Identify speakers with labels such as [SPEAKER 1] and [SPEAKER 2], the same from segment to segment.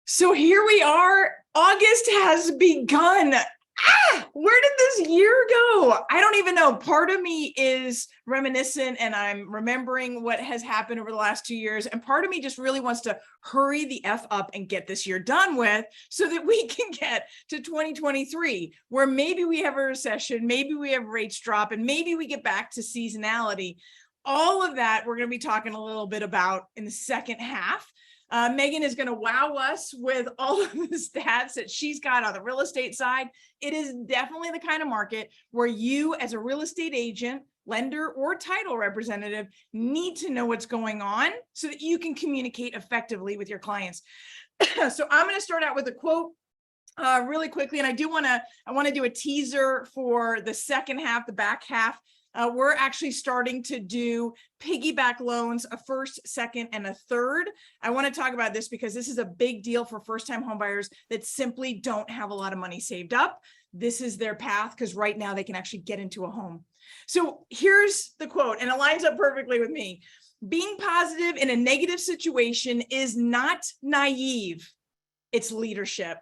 [SPEAKER 1] So here we are. August has begun. Where did this year go? I don't even know. Part of me is reminiscent and I'm remembering what has happened over the last 2 years. And part of me just really wants to hurry the F up and get this year done with so that we can get to 2023, where maybe we have a recession, maybe we have rates drop, and maybe we get back to seasonality. All of that we're going to be talking a little bit about in the second half. Megan is going to wow us with all of the stats that she's got on the real estate side. It is definitely the kind of market where you, as a real estate agent, lender, or title representative, need to know what's going on so that you can communicate effectively with your clients. So I'm going to start out with a quote really quickly, and I want to do a teaser for the second half, the back half. We're actually starting to do piggyback loans, a first, second, and a third. I want to talk about this because this is a big deal for first-time homebuyers that simply don't have a lot of money saved up. This is their path because right now they can actually get into a home. So here's the quote, and it lines up perfectly with me. Being positive in a negative situation is not naive, it's leadership.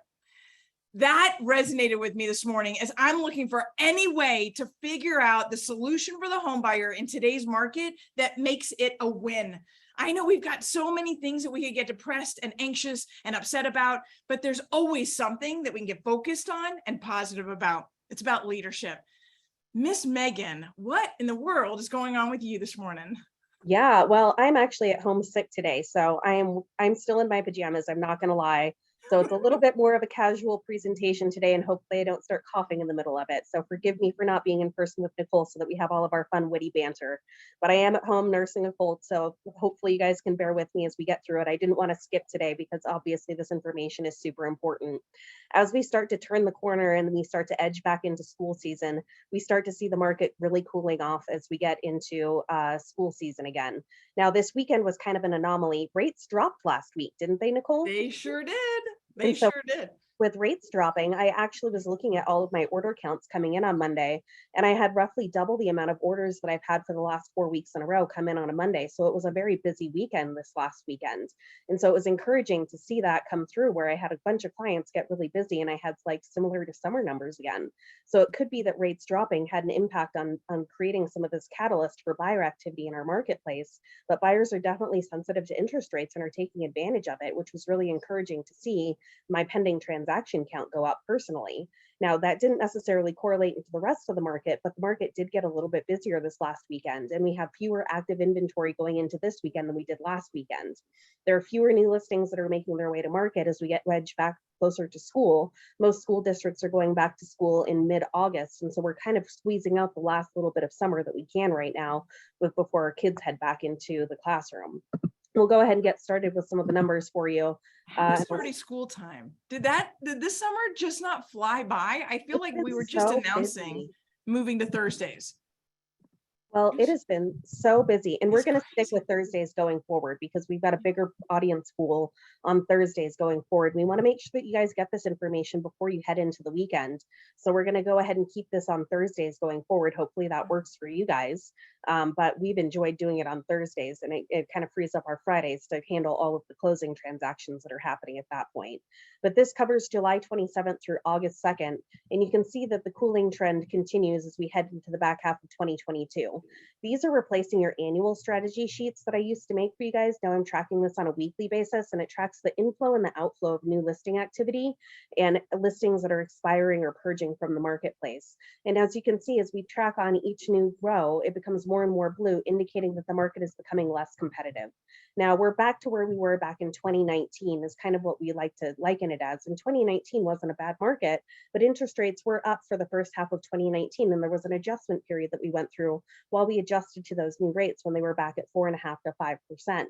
[SPEAKER 1] That resonated with me this morning as I'm looking for any way to figure out the solution for the home buyer in today's market that makes it a win. I know we've got so many things that we could get depressed and anxious and upset about, but there's always something that we can get focused on and positive about. It's about leadership. Miss Megan, what in the world is going on with you this morning?
[SPEAKER 2] Yeah, well, I'm actually at home sick today, so I'm still in my pajamas, I'm not gonna lie. So it's a little bit more of a casual presentation today, and hopefully I don't start coughing in the middle of it. So forgive me for not being in person with Nicole so that we have all of our fun, witty banter. But I am at home nursing a cold, so hopefully you guys can bear with me as we get through it. I didn't want to skip today because obviously this information is super important. As we start to turn the corner and we start to edge back into school season, we start to see the market really cooling off as we get into school season again. Now, this weekend was kind of an anomaly. Rates dropped last week, didn't they, Nicole?
[SPEAKER 1] They sure did. They
[SPEAKER 2] And so
[SPEAKER 1] sure did.
[SPEAKER 2] with rates dropping, I actually was looking at all of my order counts coming in on Monday, and I had roughly double the amount of orders that I've had for the last 4 weeks in a row come in on a Monday. So it was a very busy weekend this last weekend. And so it was encouraging to see that come through where I had a bunch of clients get really busy and I had like similar to summer numbers again. So it could be that rates dropping had an impact on creating some of this catalyst for buyer activity in our marketplace. But buyers are definitely sensitive to interest rates and are taking advantage of it, which was really encouraging to see my pending transaction count go up personally. Now, that didn't necessarily correlate into the rest of the market, but the market did get a little bit busier this last weekend, and we have fewer active inventory going into this weekend than we did last weekend. There are fewer new listings that are making their way to market as we get wedged back closer to school. Most school districts are going back to school in mid-August, and so we're kind of squeezing out the last little bit of summer that we can right now before our kids head back into the classroom. We'll go ahead and get started with some of the numbers for you.
[SPEAKER 1] It's already school time. Did this summer just not fly by? I feel like we were just
[SPEAKER 2] so
[SPEAKER 1] announcing
[SPEAKER 2] busy.
[SPEAKER 1] moving to Thursdays.
[SPEAKER 2] Well, it has been so busy, and we're
[SPEAKER 1] It's
[SPEAKER 2] going to stick
[SPEAKER 1] crazy.
[SPEAKER 2] with Thursdays going forward because we've got a bigger audience pool on Thursdays going forward. We want to make sure that you guys get this information before you head into the weekend. So we're going to go ahead and keep this on Thursdays going forward. Hopefully that works for you guys. But we've enjoyed doing it on Thursdays, and it kind of frees up our Fridays to handle all of the closing transactions that are happening at that point. But this covers July 27th through August 2nd, and you can see that the cooling trend continues as we head into the back half of 2022. These are replacing your annual strategy sheets that I used to make for you guys. Now I'm tracking this on a weekly basis, and it tracks the inflow and the outflow of new listing activity and listings that are expiring or purging from the marketplace. And as you can see, as we track on each new row, it becomes more and more blue, indicating that the market is becoming less competitive. Now we're back to where we were back in 2019 is kind of what we like to liken it as. And 2019 wasn't a bad market, but interest rates were up for the first half of 2019, and there was an adjustment period that we went through while we adjusted to those new rates when they were back at 4.5% to 5%.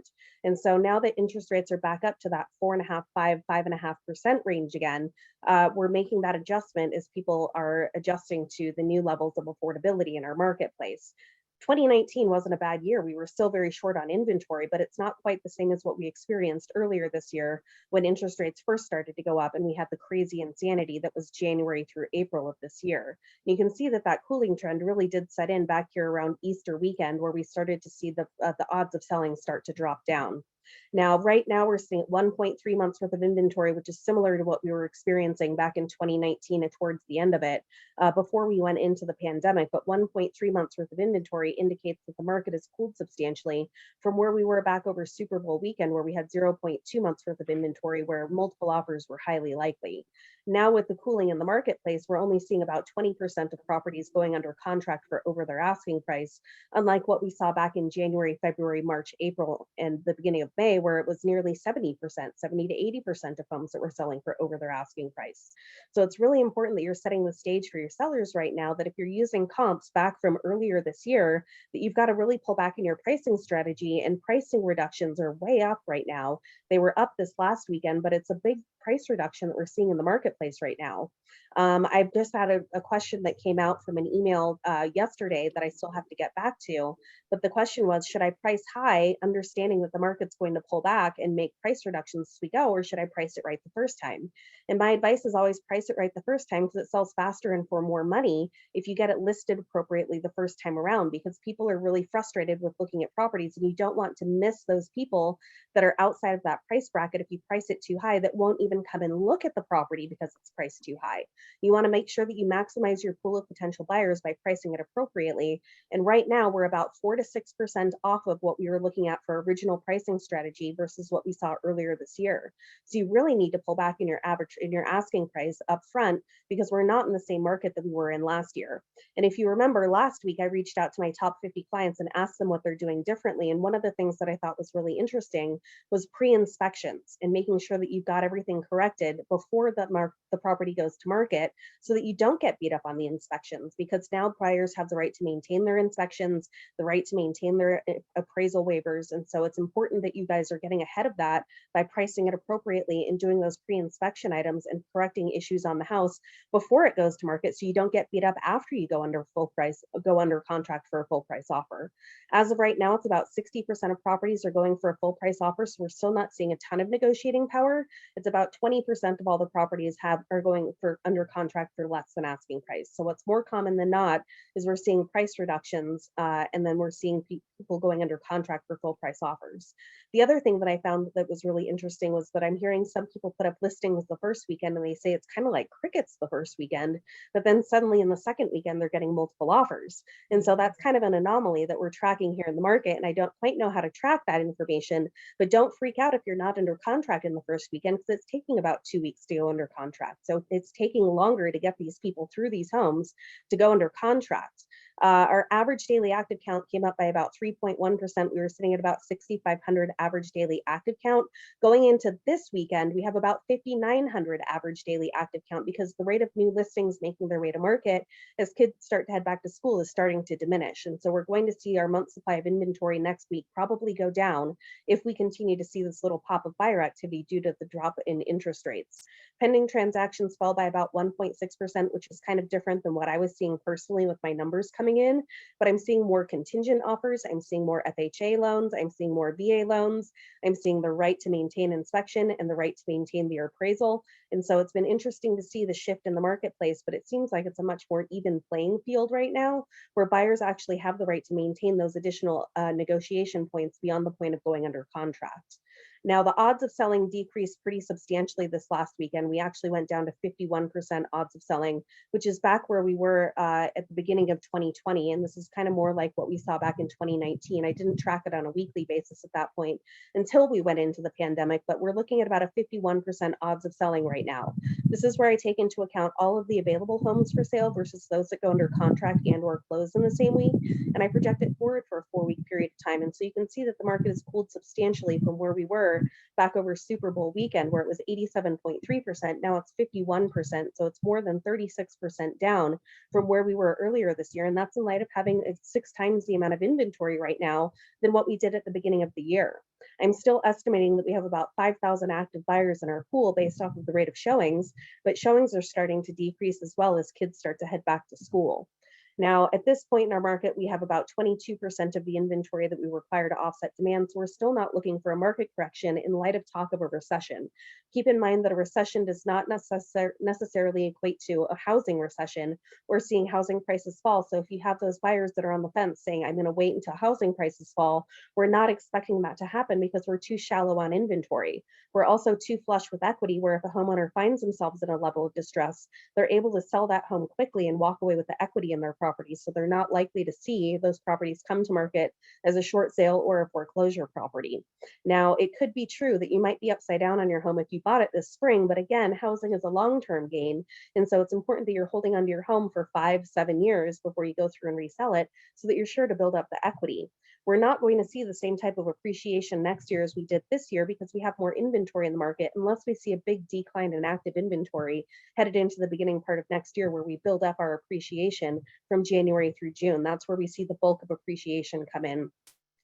[SPEAKER 2] And so now that interest rates are back up to that 4.5%, 5.5% range again, we're making that adjustment as people are adjusting to the new levels of affordability in our marketplace. 2019 wasn't a bad year. We were still very short on inventory, but it's not quite the same as what we experienced earlier this year when interest rates first started to go up and we had the crazy insanity that was January through April of this year. And you can see that that cooling trend really did set in back here around Easter weekend, where we started to see the odds of selling start to drop down. Now, right now we're seeing 1.3 months worth of inventory, which is similar to what we were experiencing back in 2019 and towards the end of it, before we went into the pandemic. But 1.3 months worth of inventory indicates that the market has cooled substantially from where we were back over Super Bowl weekend, where we had 0.2 months worth of inventory, where multiple offers were highly likely. Now, with the cooling in the marketplace, we're only seeing about 20% of properties going under contract for over their asking price, unlike what we saw back in January, February, March, April, and the beginning of May, where it was nearly 70%, 70 to 80% of homes that were selling for over their asking price. So it's really important that you're setting the stage for your sellers right now, that if you're using comps back from earlier this year, that you've got to really pull back in your pricing strategy, and pricing reductions are way up right now. They were up this last weekend, but it's a big price reduction that we're seeing in the marketplace right now. I've just had a question that came out from an email yesterday that I still have to get back to. But the question was, should I price high, understanding that the market's going to pull back and make price reductions as we go, or should I price it right the first time? And my advice is always price it right the first time, because it sells faster and for more money if you get it listed appropriately the first time around, because people are really frustrated with looking at properties, and you don't want to miss those people that are outside of that price bracket if you price it too high, that won't even come and look at the property because it's priced too high. You want to make sure that you maximize your pool of potential buyers by pricing it appropriately. And right now we're about 4 to 6% off of what we were looking at for original pricing strategy versus what we saw earlier this year. So you really need to pull back in your asking price up front, because we're not in the same market that we were in last year. And if you remember last week, I reached out to my top 50 clients and asked them what they're doing differently. And one of the things that I thought was really interesting was pre-inspections, and making sure that you've got everything corrected before the property goes to market, so that you don't get beat up on the inspections, because now buyers have the right to maintain their inspections, the right to maintain their appraisal waivers. And so it's important that you guys are getting ahead of that by pricing it appropriately and doing those pre-inspection items and correcting issues on the house before it goes to market, so you don't get beat up after you go under contract for a full price offer. As of right now, it's about 60% of properties are going for a full price offer, so we're still not seeing a ton of negotiating power. It's about 20% of all the properties are going for under contract for less than asking price. So what's more common than not is we're seeing price reductions, and then we're seeing people going under contract for full price offers. The other thing that I found that was really interesting was that I'm hearing some people put up listings the first weekend, and they say it's kind of like crickets the first weekend, but then suddenly in the second weekend they're getting multiple offers. And so that's kind of an anomaly that we're tracking here in the market, and I don't quite know how to track that information. But don't freak out if you're not under contract in the first weekend, because it's taking about 2 weeks to go under contract. So it's taking longer to get these people through these homes to go under contract. Our average daily active count came up by about 3.1%. We were sitting at about 6,500 average daily active count. Going into this weekend, we have about 5,900 average daily active count, because the rate of new listings making their way to market as kids start to head back to school is starting to diminish. And so we're going to see our month supply of inventory next week probably go down if we continue to see this little pop of buyer activity due to the drop in interest rates. Pending transactions fell by about 1.6%, which is kind of different than what I was seeing personally with my numbers coming in, but I'm seeing more contingent offers. I'm seeing more FHA loans. I'm seeing more VA loans. I'm seeing the right to maintain inspection and the right to maintain their appraisal. And so it's been interesting to see the shift in the marketplace, but it seems like it's a much more even playing field right now, where buyers actually have the right to maintain those additional negotiation points beyond the point of going under contract. Now, the odds of selling decreased pretty substantially this last weekend. We actually went down to 51% odds of selling, which is back where we were at the beginning of 2020. And this is kind of more like what we saw back in 2019. I didn't track it on a weekly basis at that point until we went into the pandemic, but we're looking at about a 51% odds of selling right now. This is where I take into account all of the available homes for sale versus those that go under contract and or close in the same week. And I project it forward for a 4-week period of time. And so you can see that the market has cooled substantially from where we were back over Super Bowl weekend, where it was 87.3%. Now it's 51%. So it's more than 36% down from where we were earlier this year. And that's in light of having 6 times the amount of inventory right now than what we did at the beginning of the year. I'm still estimating that we have about 5,000 active buyers in our pool based off of the rate of showings, but showings are starting to decrease as well as kids start to head back to school. Now, at this point in our market, we have about 22% of the inventory that we require to offset demand. So we're still not looking for a market correction in light of talk of a recession. Keep in mind that a recession does not necessarily equate to a housing recession or seeing housing prices fall. So if you have those buyers that are on the fence saying, I'm going to wait until housing prices fall, we're not expecting that to happen because we're too shallow on inventory. We're also too flush with equity, where if a homeowner finds themselves in a level of distress, they're able to sell that home quickly and walk away with the equity in their property. So they're not likely to see those properties come to market as a short sale or a foreclosure property. Now, it could be true that you might be upside down on your home if you bought it this spring, but again, housing is a long-term gain. And so it's important that you're holding onto your home for 5-7 years before you go through and resell it so that you're sure to build up the equity. We're not going to see the same type of appreciation next year as we did this year because we have more inventory in the market, unless we see a big decline in active inventory headed into the beginning part of next year, where we build up our appreciation from January through June. That's where we see the bulk of appreciation come in,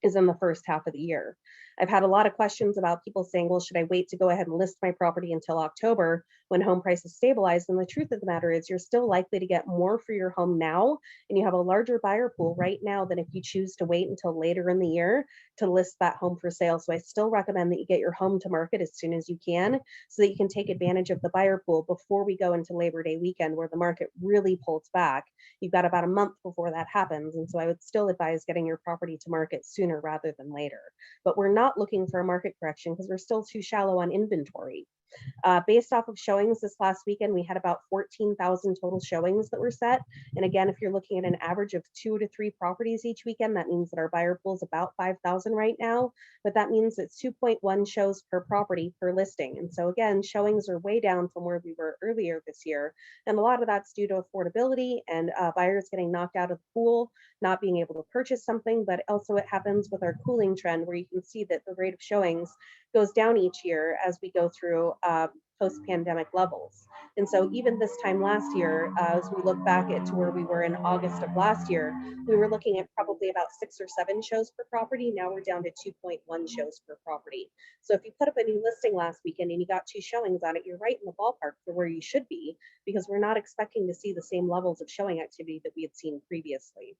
[SPEAKER 2] is in the first half of the year. I've had a lot of questions about people saying, well, should I wait to go ahead and list my property until October when home prices stabilize? And the truth of the matter is you're still likely to get more for your home now, and you have a larger buyer pool right now than if you choose to wait until later in the year to list that home for sale. So I still recommend that you get your home to market as soon as you can so that you can take advantage of the buyer pool before we go into Labor Day weekend, where the market really pulls back. You've got about a month before that happens. And so I would still advise getting your property to market sooner rather than later. But we're not looking for a market correction because we're still too shallow on inventory. Based off of showings this last weekend, we had about 14,000 total showings that were set. And again, if you're looking at an average of 2 to 3 properties each weekend, that means that our buyer pool is about 5,000 right now. But that means it's 2.1 shows per property per listing. And so again, showings are way down from where we were earlier this year. And a lot of that's due to affordability and buyers getting knocked out of the pool, not being able to purchase something. But also it happens with our cooling trend, where you can see that the rate of showings goes down each year as we go through post-pandemic levels. And so even this time last year, as we look back at to where we were in August of last year, we were looking at probably about 6 or 7 shows per property. Now we're down to 2.1 shows per property. So if you put up a new listing last weekend and you got 2 showings on it, you're right in the ballpark for where you should be, because we're not expecting to see the same levels of showing activity that we had seen previously.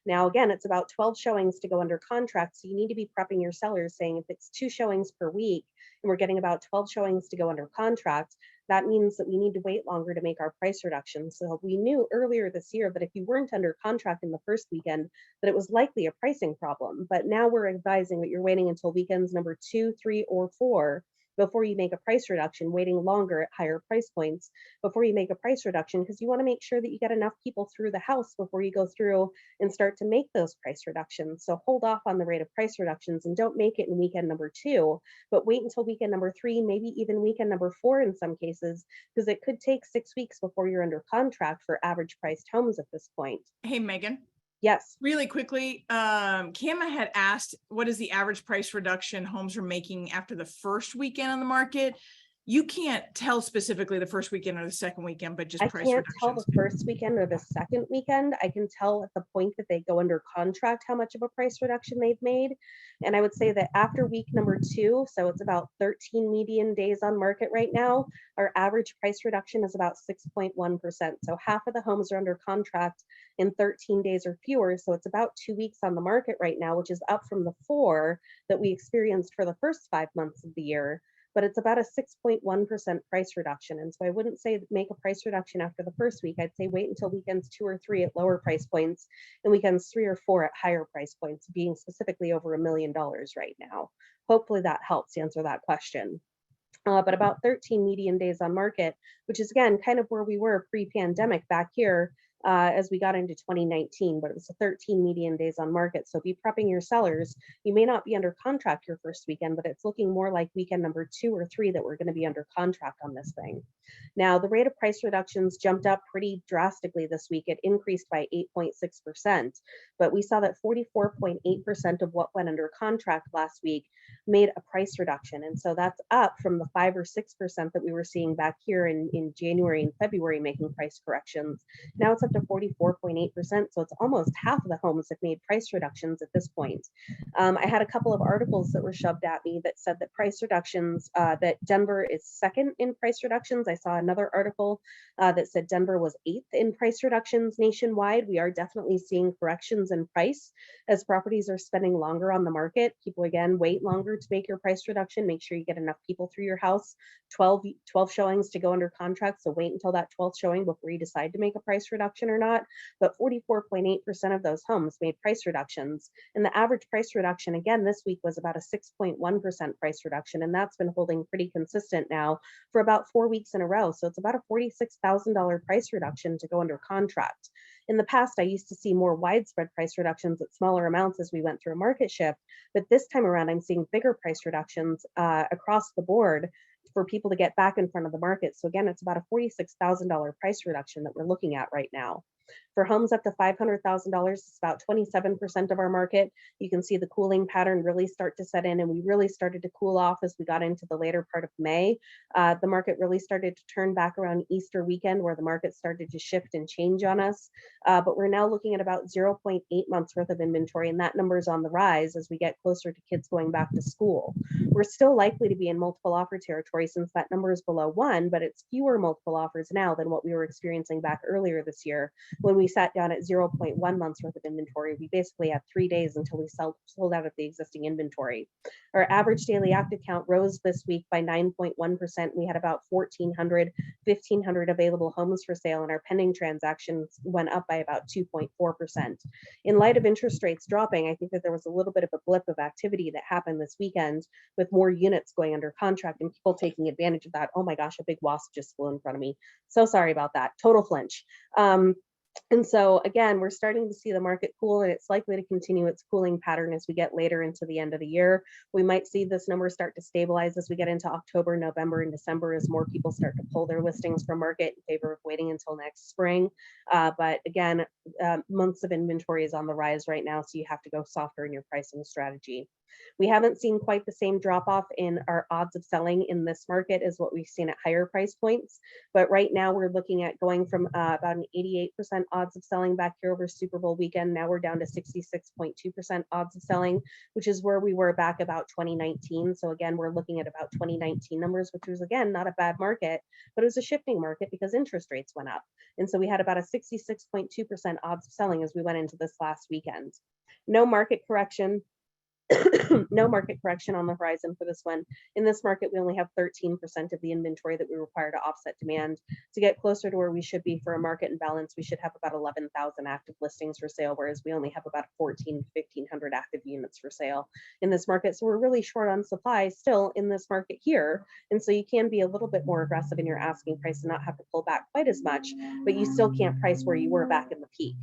[SPEAKER 2] Now, again, it's about 12 showings to go under contract. So you need to be prepping your sellers saying if it's 2 showings per week and we're getting about 12 showings to go under contract, that means that we need to wait longer to make our price reductions. So we knew earlier this year that if you weren't under contract in the first weekend, that it was likely a pricing problem. But now we're advising that you're waiting until weekends number 2, 3, or 4 before you make a price reduction, waiting longer at higher price points before you make a price reduction, because you want to make sure that you get enough people through the house before you go through and start to make those price reductions. So hold off on the rate of price reductions and don't make it in weekend number 2, but wait until weekend number 3, maybe even weekend number 4 in some cases, because it could take 6 weeks before you're under contract for average priced homes at this point.
[SPEAKER 1] Hey, Megan.
[SPEAKER 2] Yes.
[SPEAKER 1] Really quickly, Kama had asked, what is the average price reduction homes are making after the first weekend on the market? You can't tell specifically the first weekend or the second weekend, but just
[SPEAKER 2] I
[SPEAKER 1] price
[SPEAKER 2] can't tell
[SPEAKER 1] reductions.
[SPEAKER 2] the first weekend or the second weekend. I can tell at the point that they go under contract how much of a price reduction they've made. And I would say that after week number 2, so it's about 13 median days on market right now, our average price reduction is about 6.1%. So half of the homes are under contract in 13 days or fewer. So it's about 2 weeks on the market right now, which is up from the 4 that we experienced for the first 5 months of the year. But it's about a 6.1% price reduction. And so I wouldn't say make a price reduction after the first week. I'd say wait until weekends 2 or 3 at lower price points and weekends 3 or 4 at higher price points, being specifically over $1 million right now. Hopefully that helps answer that question. But about 13 median days on market, which is again kind of where we were pre-pandemic back here as we got into 2019, but it was a 13 median days on market. So be prepping your sellers. You may not be under contract your first weekend, but it's looking more like weekend number 2 or 3 that we're going to be under contract on this thing. Now, the rate of price reductions jumped up pretty drastically this week. It increased by 8.6%, but we saw that 44.8% of what went under contract last week made a price reduction. And so that's up from the 5 or 6% that we were seeing back here in January and February making price corrections. Now it's up up to 44.8%. So it's almost half of the homes have made price reductions at this point. I had a couple of articles that were shoved at me that said that price reductions, that Denver is second in price reductions. I saw another article that said Denver was eighth in price reductions nationwide. We are definitely seeing corrections in price as properties are spending longer on the market. People, again, wait longer to make your price reduction. Make sure you get enough people through your house. 12 showings to go under contract. So wait until that 12th showing before you decide to make a price reduction or not. But 44.8% of those homes made price reductions. And the average price reduction, again, this week was about a 6.1% price reduction. And that's been holding pretty consistent now for about 4 weeks in a row. So it's about a $46,000 price reduction to go under contract. In the past, I used to see more widespread price reductions at smaller amounts as we went through a market shift. But this time around, I'm seeing bigger price reductions across the board for people to get back in front of the market. So again, it's about a $46,000 price reduction that we're looking at right now. For homes up to $500,000, it's about 27% of our market. You can see the cooling pattern really start to set in, and we really started to cool off as we got into the later part of May. The market really started to turn back around Easter weekend, where the market started to shift and change on us. But we're now looking at about 0.8 months worth of inventory, and that number is on the rise as we get closer to kids going back to school. We're still likely to be in multiple offer territory since that number is below 1, but it's fewer multiple offers now than what we were experiencing back earlier this year when we sat down at 0.1 months worth of inventory. We basically had 3 days until we sold out of the existing inventory. Our average daily active count rose this week by 9.1%. We had about 1,500 available homes for sale, and our pending transactions went up by about 2.4%. In light of interest rates dropping, I think that there was a little bit of a blip of activity that happened this weekend with more units going under contract and people taking advantage of that. Oh my gosh, a big wasp just flew in front of me. So sorry about that. Total flinch. And so again, we're starting to see the market cool, and it's likely to continue its cooling pattern as we get later into the end of the year. We might see this number start to stabilize as we get into October, November, and December as more people start to pull their listings from market in favor of waiting until next spring. But again, months of inventory is on the rise right now, so you have to go softer in your pricing strategy. We haven't seen quite the same drop off in our odds of selling in this market as what we've seen at higher price points. But right now we're looking at going from about an 88% odds of selling back here over Super Bowl weekend. Now we're down to 66.2% odds of selling, which is where we were back about 2019. So again, we're looking at about 2019 numbers, which was again, not a bad market, but it was a shifting market because interest rates went up. And so we had about a 66.2% odds of selling as we went into this last weekend. No market correction. No market correction on the horizon for this one. In this market, we only have 13% of the inventory that we require to offset demand. To get closer to where we should be for a market in balance, we should have about 11,000 active listings for sale, whereas we only have about 1,500 active units for sale in this market. So we're really short on supply still in this market here. And so you can be a little bit more aggressive in your asking price and not have to pull back quite as much, but you still can't price where you were back in the peak.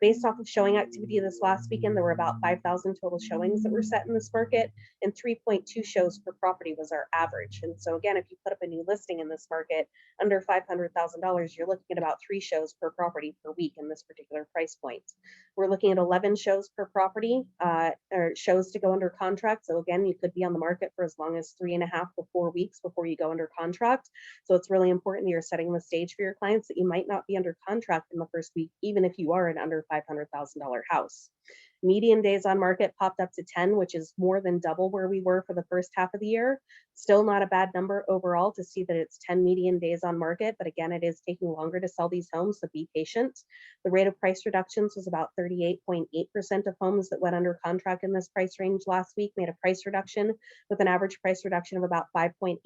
[SPEAKER 2] Based off of showing activity this last weekend, there were about 5,000 total showings that were set in this market, and 3.2 shows per property was our average. And so again, if you put up a new listing in this market under $500,000, you're looking at about 3 shows per property per week in this particular price point. We're looking at 11 shows per property, or shows to go under contract. So again, you could be on the market for as long as 3.5 to 4 weeks before you go under contract. So it's really important that you're setting the stage for your clients that you might not be under contract in the first week, even if you are an under $500,000 house. Median days on market popped up to 10, which is more than double where we were for the first half of the year. Still not a bad number overall to see that it's 10 median days on market, but again, it is taking longer to sell these homes, so be patient. The rate of price reductions was about 38.8% of homes that went under contract in this price range last week made a price reduction, with an average price reduction of about 5.8%,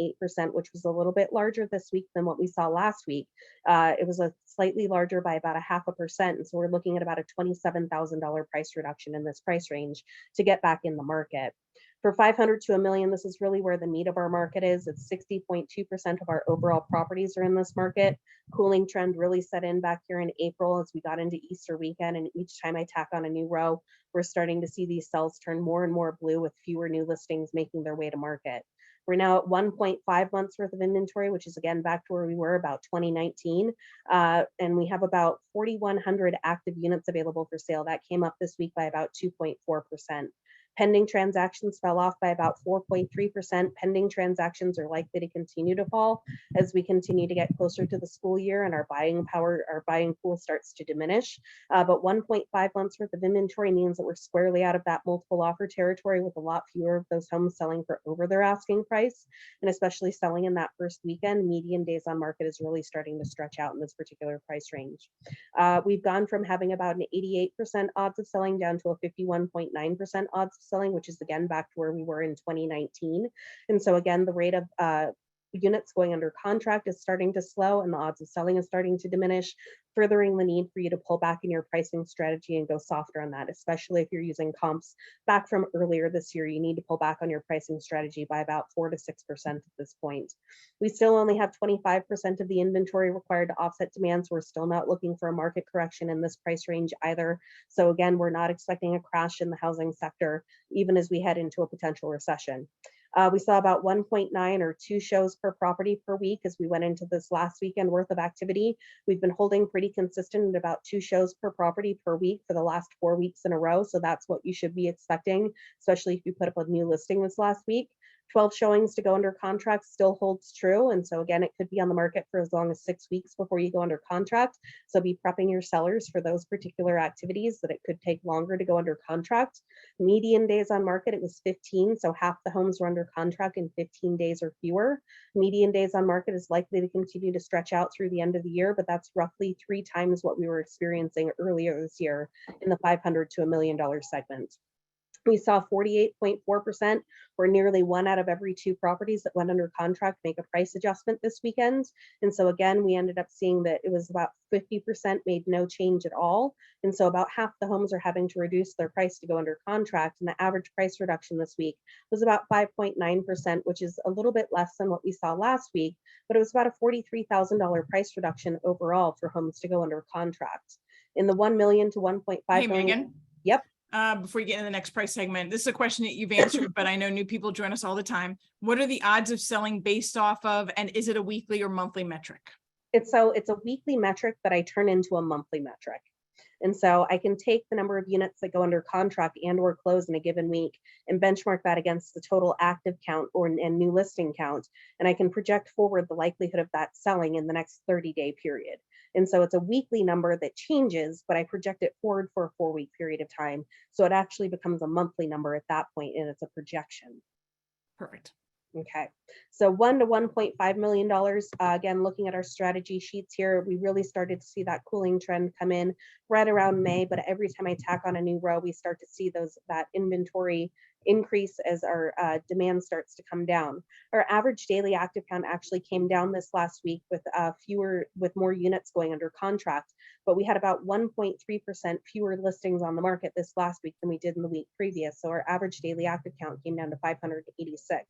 [SPEAKER 2] which was a little bit larger this week than what we saw last week. It was a slightly larger by about 0.5%, and so we're looking at about a $27,000 price reduction in this price range to get back in the market. For 500 to $1 million, this is really where the meat of our market is. It's 60.2% of our overall properties are in this market. Cooling trend really set in back here in April as we got into Easter weekend, and each time I tack on a new row, we're starting to see these cells turn more and more blue with fewer new listings making their way to market. We're now at 1.5 months worth of inventory, which is again back to where we were about 2019. And we have about 4,100 active units available for sale. That came up this week by about 2.4%. Pending transactions fell off by about 4.3%. Pending transactions are likely to continue to fall as we continue to get closer to the school year and our buying power, our buying pool starts to diminish. But 1.5 months worth of inventory means that we're squarely out of that multiple offer territory with a lot fewer of those homes selling for over their asking price. And especially selling in that first weekend, median days on market is really starting to stretch out in this particular price range. We've gone from having about an 88% odds of selling down to a 51.9% odds of selling, which is again back to where we were in 2019. And so again, the rate of units going under contract is starting to slow and the odds of selling is starting to diminish, furthering the need for you to pull back in your pricing strategy and go softer on that, especially if you're using comps back from earlier this year. You need to pull back on your pricing strategy by about 4 to 6% at this point. We still only have 25% of the inventory required to offset demand, so we're still not looking for a market correction in this price range either. So again, we're not expecting a crash in the housing sector, even as we head into a potential recession. We saw about 1.9 or 2 shows per property per week as we went into this last weekend worth of activity. We've been holding pretty consistent at about 2 shows per property per week for the last 4 weeks in a row. So that's what you should be expecting, especially if you put up a new listing this last week. 12 showings to go under contract still holds true. And so again, it could be on the market for as long as 6 weeks before you go under contract. So be prepping your sellers for those particular activities that it could take longer to go under contract. Median days on market, it was 15. So half the homes were under contract in 15 days or fewer. Median days on market is likely to continue to stretch out through the end of the year, but that's roughly 3 times what we were experiencing earlier this year in the $500 to $1 million segment. We saw 48.4%, or nearly 1 out of every 2 properties that went under contract make a price adjustment this weekend. And so again, we ended up seeing that it was about 50% made no change at all. And so about half the homes are having to reduce their price to go under contract. And the average price reduction this week was about 5.9%, which is a little bit less than what we saw last week, but it was about a $43,000 price reduction overall for homes to go under contract. In the 1 million to 1.5 million.
[SPEAKER 1] Megan.
[SPEAKER 2] Yep.
[SPEAKER 1] Before you get into the next price segment, this is a question that you've answered, but I know new people join us all the time. What are the odds of selling based off of, and is it a weekly or monthly metric?
[SPEAKER 2] It's a weekly metric that I turn into a monthly metric. And so I can take the number of units that go under contract and or close in a given week and benchmark that against the total active count and new listing count. And I can project forward the likelihood of that selling in the next 30-day period. And so it's a weekly number that changes, but I project it forward for a 4-week period of time. So it actually becomes a monthly number at that point, and it's a projection.
[SPEAKER 1] Perfect.
[SPEAKER 2] Okay, so $1 to $1.5 million. Again, looking at our strategy sheets here, we really started to see that cooling trend come in right around May, but every time I tack on a new row, we start to see that inventory increase as our demand starts to come down. Our average daily active count actually came down this last week with more units going under contract, but we had about 1.3% fewer listings on the market this last week than we did in the week previous. So our average daily active count came down to 586.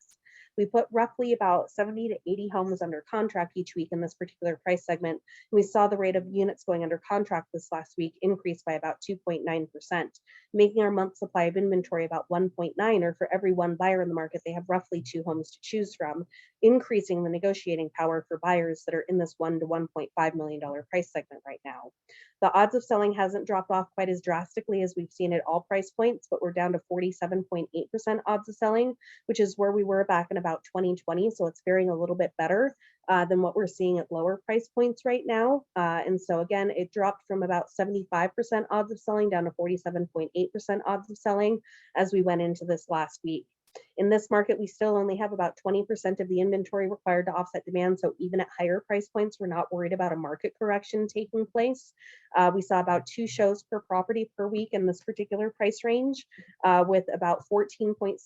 [SPEAKER 2] We put roughly about 70 to 80 homes under contract each week in this particular price segment. And we saw the rate of units going under contract this last week increase by about 2.9%, making our month supply of inventory about 1.9, or for every 1 buyer in the market, they have roughly 2 homes to choose from, increasing the negotiating power for buyers that are in this $1 to $1.5 million price segment right now. The odds of selling hasn't dropped off quite as drastically as we've seen at all price points, but we're down to 47.8% odds of selling, which is where we were back in about 2020. So it's faring a little bit better than what we're seeing at lower price points right now. And so again, it dropped from about 75% odds of selling down to 47.8% odds of selling as we went into this last week. In this market, we still only have about 20% of the inventory required to offset demand. So even at higher price points, we're not worried about a market correction taking place. We saw about 2 shows per property per week in this particular price range, with about 14.6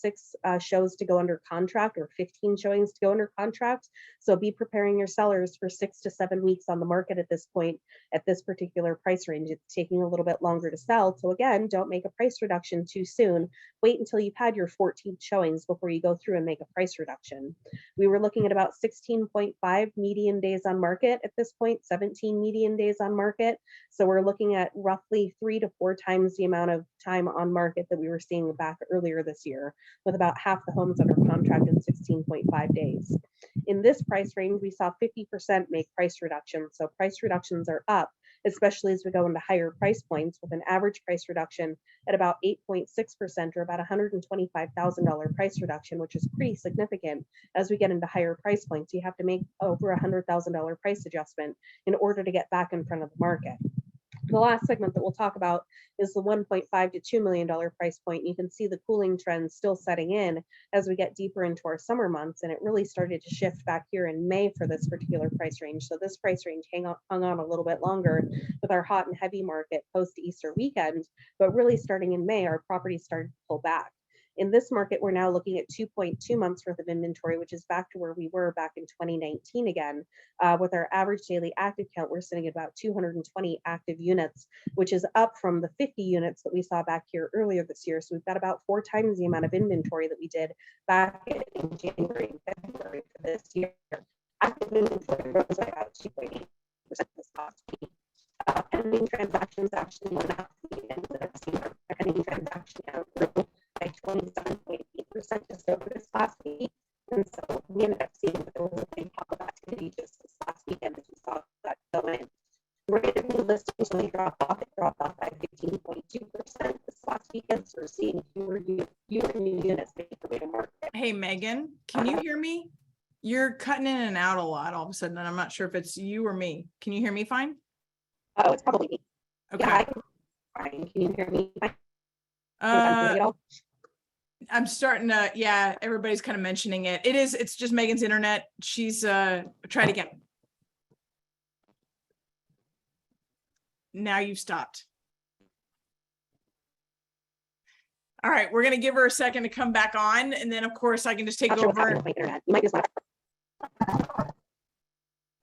[SPEAKER 2] shows to go under contract, or 15 showings to go under contract. So be preparing your sellers for 6 to 7 weeks on the market at this point, at this particular price range. It's taking a little bit longer to sell. So again, don't make a price reduction too soon. Wait until you've had your 14 showings before you go through and make a price reduction. We were looking at about 16.5 median days on market at this point, 17 median days on market. So we're looking at roughly 3 to 4 times the amount of time on market that we were seeing back earlier this year, with about half the homes under contract in 16.5 days. In this price range, we saw 50% make price reductions. So price reductions are up especially as we go into higher price points with an average price reduction at about 8.6% or about $125,000 price reduction, which is pretty significant. As we get into higher price points, you have to make over $100,000 price adjustment in order to get back in front of the market. The last segment that we'll talk about is the $1.5 to $2 million price point. You can see the cooling trend still setting in as we get deeper into our summer months, and it really started to shift back here in May for this particular price range. So this price range hung on a little bit longer with our hot and heavy market post Easter weekend, but really starting in May, our properties started to pull back. In this market, we're now looking at 2.2 months worth of inventory, which is back to where we were back in 2019 again. With our average daily active count, we're sitting at about 220 active units, which is up from the 50 units that we saw back here earlier this year. So we've got about 4 times the amount of inventory that we did back in January and February for this year. Active inventory rose by about 2.8% this last week. Pending transactions actually went up. We ended up seeing our pending transaction count grow by 27.8% just over this last week. And so we ended up seeing that there was a big pop of activity just this last weekend as we saw that go in. The rate of new listings when they dropped off, it dropped off by 15.2% this last weekend. So we're seeing fewer new units making their way to market.
[SPEAKER 1] Hey, Megan, can you hear me? You're cutting in and out a lot all of a sudden, and I'm not sure if it's you or me. Can you hear me fine?
[SPEAKER 2] Oh, it's probably me.
[SPEAKER 1] Okay.
[SPEAKER 2] Yeah, I can. Fine. Can you hear me?
[SPEAKER 1] I'm starting to, yeah, everybody's kind of mentioning it. It's just Megan's internet. She's try it again. Now you've stopped. All right, we're gonna give her a second to come back on, and then of course I can just take over.
[SPEAKER 2] You might just want to.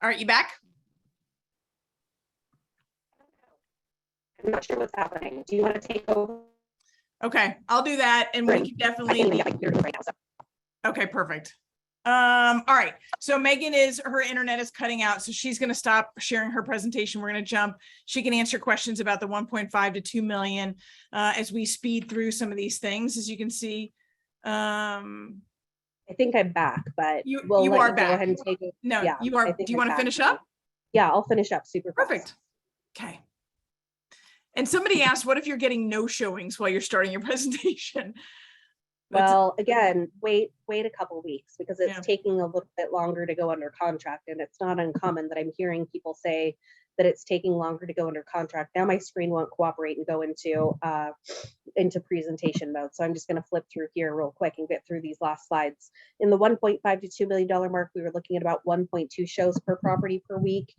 [SPEAKER 1] All right, you back?
[SPEAKER 2] I'm not sure what's happening. Do you want to take over?
[SPEAKER 1] Okay, I'll do that, and we can definitely. Okay, perfect. All right, so Megan her internet is cutting out, so she's going to stop sharing her presentation. We're going to jump. She can answer questions about the 1.5 to 2 million as we speed through some of these things. As you can see,
[SPEAKER 2] I think I'm back, but
[SPEAKER 1] you are back.
[SPEAKER 2] Go ahead and take it.
[SPEAKER 1] No,
[SPEAKER 2] yeah,
[SPEAKER 1] you are. Do you want to finish up?
[SPEAKER 2] Yeah, I'll finish up super fast.
[SPEAKER 1] Perfect. Okay. And somebody asked, what if you're getting no showings while you're starting your presentation?
[SPEAKER 2] Well, again, wait a couple weeks because it's taking a little bit longer to go under contract, and it's not uncommon that I'm hearing people say that it's taking longer to go under contract. Now my screen won't cooperate and go into presentation mode. So I'm just going to flip through here real quick and get through these last slides. In the $1.5 to $2 million mark, we were looking at about 1.2 shows per property per week.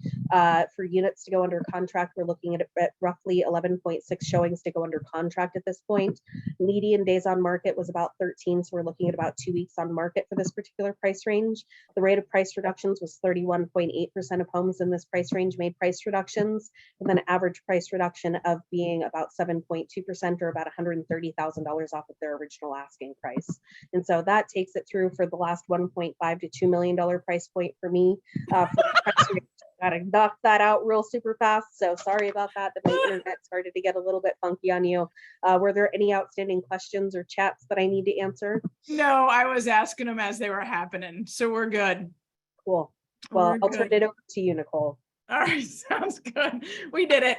[SPEAKER 2] For units to go under contract, we're looking at roughly 11.6 showings to go under contract at this point. Median days on market was about 13, so we're looking at about 2 weeks on market for this particular price range. The rate of price reductions was 31.8% of homes in this price range made price reductions, with an average price reduction of being about 7.2% or about $130,000 off of their original asking price. And so that takes it through for the last $1.5 to $2 million price point for me. Gotta knock that out real super fast. So sorry about that. My internet started to get a little bit funky on you. Were there any outstanding questions or chats that I need to answer?
[SPEAKER 1] No, I was asking them as they were happening. So we're good.
[SPEAKER 2] Cool. Well, I'll turn it over to you, Nicole.
[SPEAKER 1] All right, sounds good. We did it.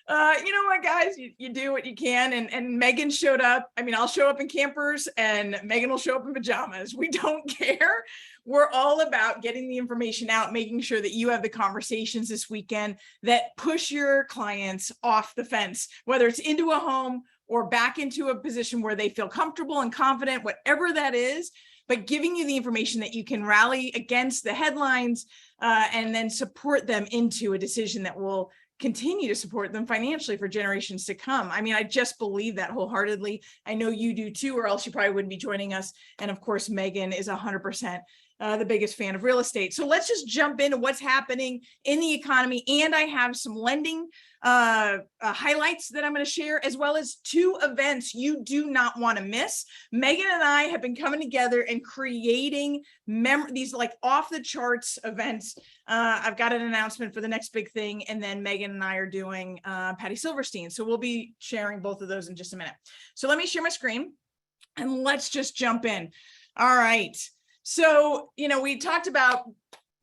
[SPEAKER 1] You know what, guys, you do what you can. And Megan showed up. I mean, I'll show up in campers and Megan will show up in pajamas. We don't care. We're all about getting the information out, making sure that you have the conversations this weekend that push your clients off the fence, whether it's into a home or back into a position where they feel comfortable and confident, whatever that is, but giving you the information that you can rally against the headlines and then support them into a decision that will continue to support them financially for generations to come. I mean, I just believe that wholeheartedly. I know you do too, or else you probably wouldn't be joining us. And of course, Megan is 100% the biggest fan of real estate. So let's just jump into what's happening in the economy. And I have some lending highlights that I'm going to share, as well as 2 events you do not want to miss. Megan and I have been coming together and creating these like off the charts events. I've got an announcement for the next big thing. And then Megan and I are doing Patty Silverstein. So we'll be sharing both of those in just a minute. So let me share my screen and let's just jump in. All right. So, we talked about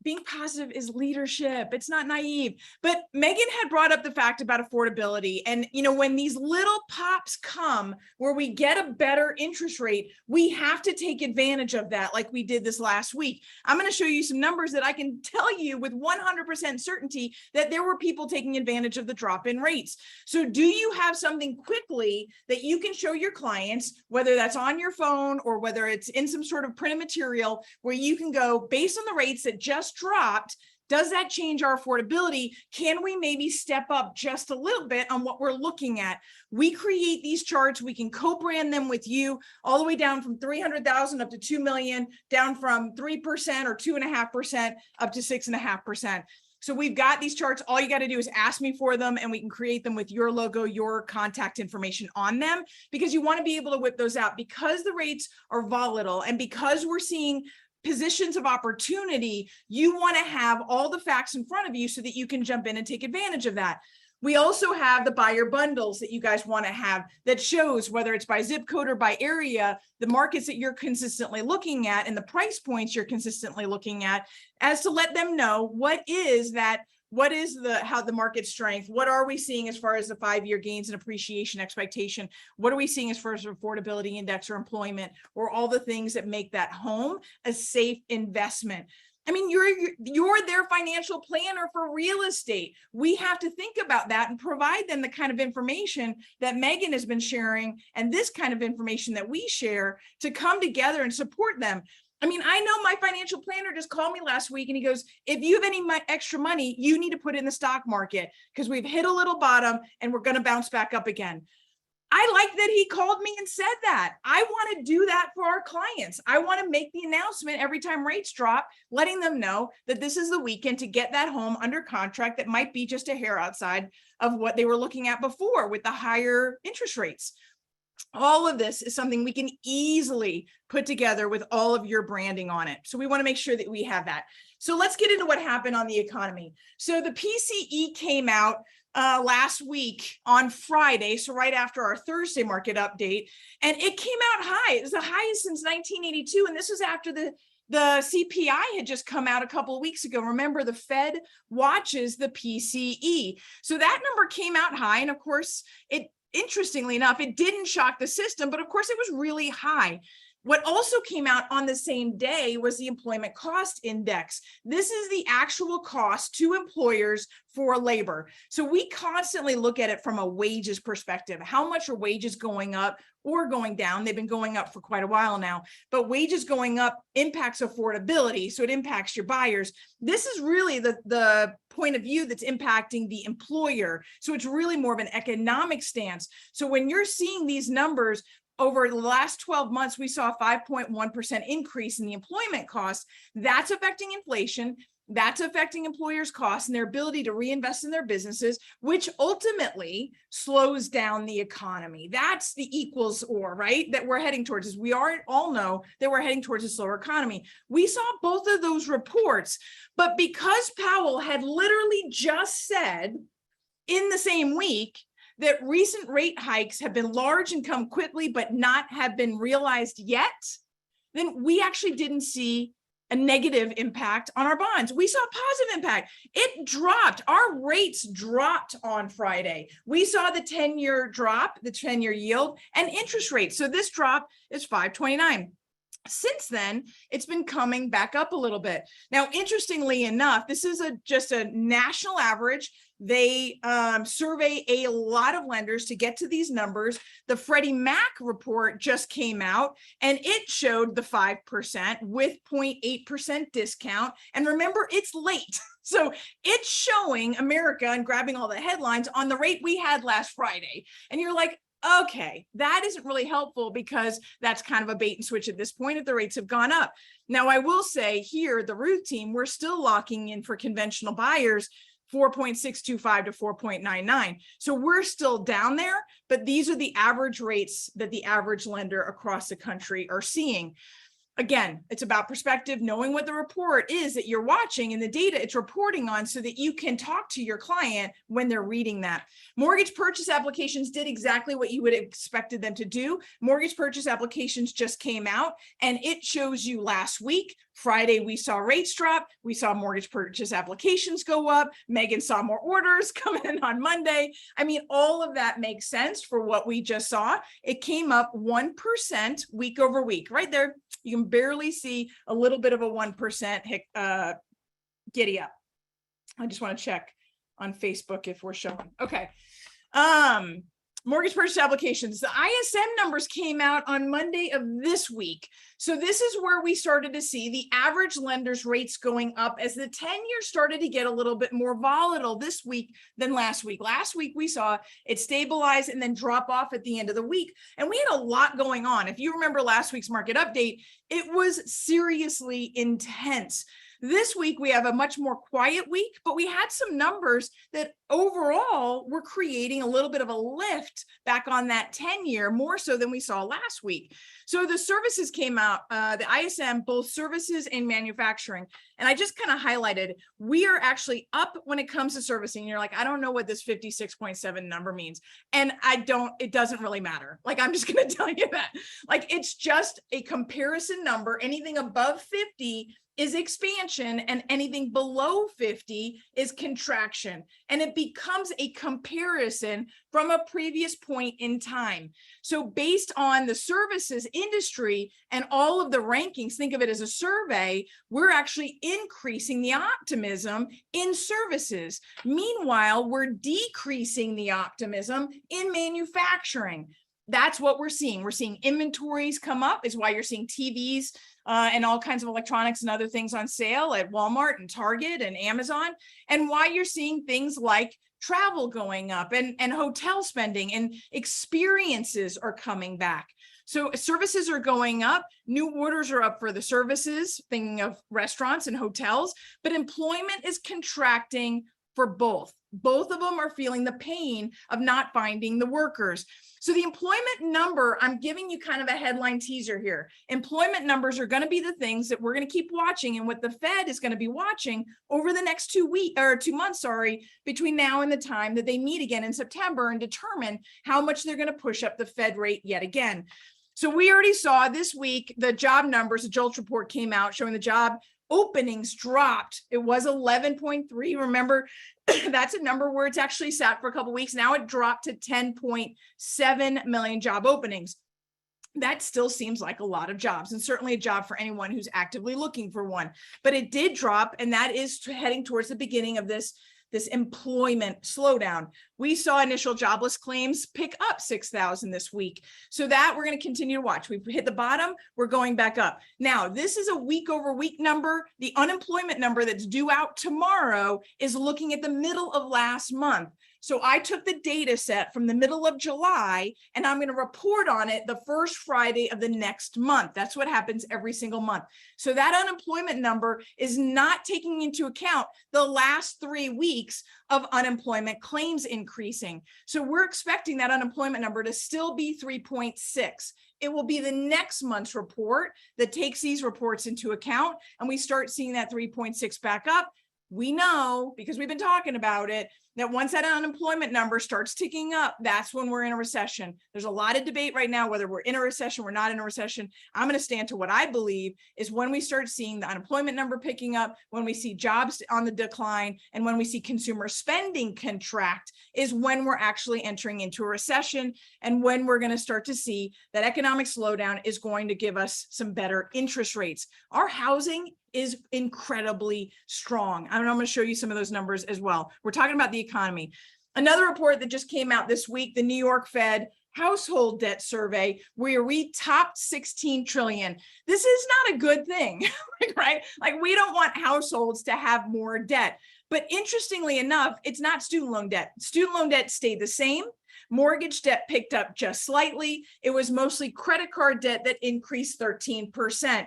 [SPEAKER 1] being positive is leadership. It's not naive. But Megan had brought up the fact about affordability. And, when these little pops come where we get a better interest rate, we have to take advantage of that like we did this last week. I'm going to show you some numbers that I can tell you with 100% certainty that there were people taking advantage of the drop in rates. So do you have something quickly that you can show your clients, whether that's on your phone or whether it's in some sort of printed material, where you can go based on the rates that just dropped? Does that change our affordability? Can we maybe step up just a little bit on what we're looking at? We create these charts. We can co-brand them with you all the way down from 300,000 up to 2 million, down from 3% or 2.5% up to 6.5%. So we've got these charts. All you got to do is ask me for them and we can create them with your logo, your contact information on them, because you want to be able to whip those out because the rates are volatile and because we're seeing positions of opportunity. You want to have all the facts in front of you so that you can jump in and take advantage of that. We also have the buyer bundles that you guys want to have that shows whether it's by zip code or by area, the markets that you're consistently looking at and the price points you're consistently looking at, as to let them know how the market strength, what are we seeing as far as the 5-year gains and appreciation expectation? What are we seeing as far as affordability index or employment, or all the things that make that home a safe investment? I mean, you're their financial planner for real estate. We have to think about that and provide them the kind of information that Megan has been sharing and this kind of information that we share to come together and support them. I mean, I know my financial planner just called me last week and he goes, if you have any extra money, you need to put it in the stock market because we've hit a little bottom and we're going to bounce back up again. I like that he called me and said that. I want to do that for our clients. I want to make the announcement every time rates drop, letting them know that this is the weekend to get that home under contract that might be just a hair outside of what they were looking at before with the higher interest rates. All of this is something we can easily put together with all of your branding on it. So we want to make sure that we have that. So let's get into what happened on the economy. So the PCE came out last week on Friday, so right after our Thursday market update, and it came out high. It was the highest since 1982, and this was after the CPI had just come out a couple of weeks ago. Remember, the Fed watches the PCE. So that number came out high, and of course, interestingly enough, it didn't shock the system, but of course it was really high. What also came out on the same day was the employment cost index. This is the actual cost to employers for labor. So we constantly look at it from a wages perspective. How much are wages going up or going down? They've been going up for quite a while now, but wages going up impacts affordability. So it impacts your buyers. This is really the point of view that's impacting the employer. So it's really more of an economic stance. So when you're seeing these numbers, over the last 12 months, we saw a 5.1% increase in the employment costs. That's affecting inflation. That's affecting employers' costs and their ability to reinvest in their businesses, which ultimately slows down the economy. That's the equals or, right, that we're heading towards. As we all know that we're heading towards a slower economy. We saw both of those reports, but because Powell had literally just said in the same week that recent rate hikes have been large and come quickly, but not have been realized yet, then we actually didn't see a negative impact on our bonds. We saw a positive impact. It dropped. Our rates dropped on Friday. We saw the 10-year drop, the 10-year yield, and interest rates. So this drop is 5.29. Since then, it's been coming back up a little bit. Now, interestingly enough, this is just a national average. They survey a lot of lenders to get to these numbers. The Freddie Mac report just came out and it showed the 5% with 0.8% discount. And remember, it's late. So it's showing America and grabbing all the headlines on the rate we had last Friday. And you're like, okay, that isn't really helpful because that's kind of a bait and switch at this point if the rates have gone up. Now, I will say here, the Ruth team, we're still locking in for conventional buyers 4.625 to 4.99. So we're still down there, but these are the average rates that the average lender across the country are seeing. Again, it's about perspective, knowing what the report is that you're watching and the data it's reporting on so that you can talk to your client when they're reading that. Mortgage purchase applications did exactly what you would have expected them to do. Mortgage purchase applications just came out and it shows you last week, Friday, we saw rates drop. We saw mortgage purchase applications go up. Megan saw more orders come in on Monday. I mean, all of that makes sense for what we just saw. It came up 1% week over week, right there. You can barely see a little bit of a 1% giddy up. I just want to check on Facebook if we're showing. Okay. Mortgage purchase applications. The ISM numbers came out on Monday of this week. So this is where we started to see the average lenders rates going up as the 10-year started to get a little bit more volatile this week than last week. Last week, we saw it stabilize and then drop off at the end of the week. And we had a lot going on. If you remember last week's market update, it was seriously intense. This week, we have a much more quiet week, but we had some numbers that overall were creating a little bit of a lift back on that 10-year, more so than we saw last week. So the services came out, the ISM, both services and manufacturing. And I just kind of highlighted, we are actually up when it comes to servicing. You're like, I don't know what this 56.7 number means. And it doesn't really matter. Like, I'm just going to tell you that. Like, it's just a comparison number. Anything above 50 is expansion and anything below 50 is contraction. And it becomes a comparison from a previous point in time. So based on the services industry and all of the rankings, think of it as a survey, we're actually increasing the optimism in services. Meanwhile, we're decreasing the optimism in manufacturing. That's what we're seeing. We're seeing inventories come up, is why you're seeing TVs and all kinds of electronics and other things on sale at Walmart and Target and Amazon, and why you're seeing things like travel going up and hotel spending and experiences are coming back. So services are going up, new orders are up for the services, thinking of restaurants and hotels, but employment is contracting for both. Both of them are feeling the pain of not finding the workers. So the employment number, I'm giving you kind of a headline teaser here. Employment numbers are going to be the things that we're going to keep watching, and what the Fed is going to be watching over the next 2 months, between now and the time that they meet again in September and determine how much they're going to push up the Fed rate yet again. So we already saw this week, the job numbers, the JOLTS report came out showing the job openings dropped. It was 11.3. Remember, that's a number where it's actually sat for a couple of weeks. Now it dropped to 10.7 million job openings. That still seems like a lot of jobs, and certainly a job for anyone who's actively looking for one. But it did drop, and that is heading towards the beginning of this employment slowdown. We saw initial jobless claims pick up 6,000 this week. So that we're going to continue to watch. We've hit the bottom, we're going back up. Now, this is a week over week number. The unemployment number that's due out tomorrow is looking at the middle of last month. So I took the data set from the middle of July, and I'm going to report on it the first Friday of the next month. That's what happens every single month. So that unemployment number is not taking into account the last 3 weeks of unemployment claims increasing. So we're expecting that unemployment number to still be 3.6. It will be the next month's report that takes these reports into account, and we start seeing that 3.6 back up. We know, because we've been talking about it, that once that unemployment number starts ticking up, that's when we're in a recession. There's a lot of debate right now whether we're in a recession, we're not in a recession. I'm going to stand to what I believe is when we start seeing the unemployment number picking up, when we see jobs on the decline, and when we see consumer spending contract, is when we're actually entering into a recession, and when we're going to start to see that economic slowdown is going to give us some better interest rates. Our housing is incredibly strong. I'm going to show you some of those numbers as well. We're talking about the economy. Another report that just came out this week, the New York Fed household debt survey, where we topped 16 trillion. This is not a good thing, right? Like, we don't want households to have more debt. But interestingly enough, it's not student loan debt. Student loan debt stayed the same. Mortgage debt picked up just slightly. It was mostly credit card debt that increased 13%.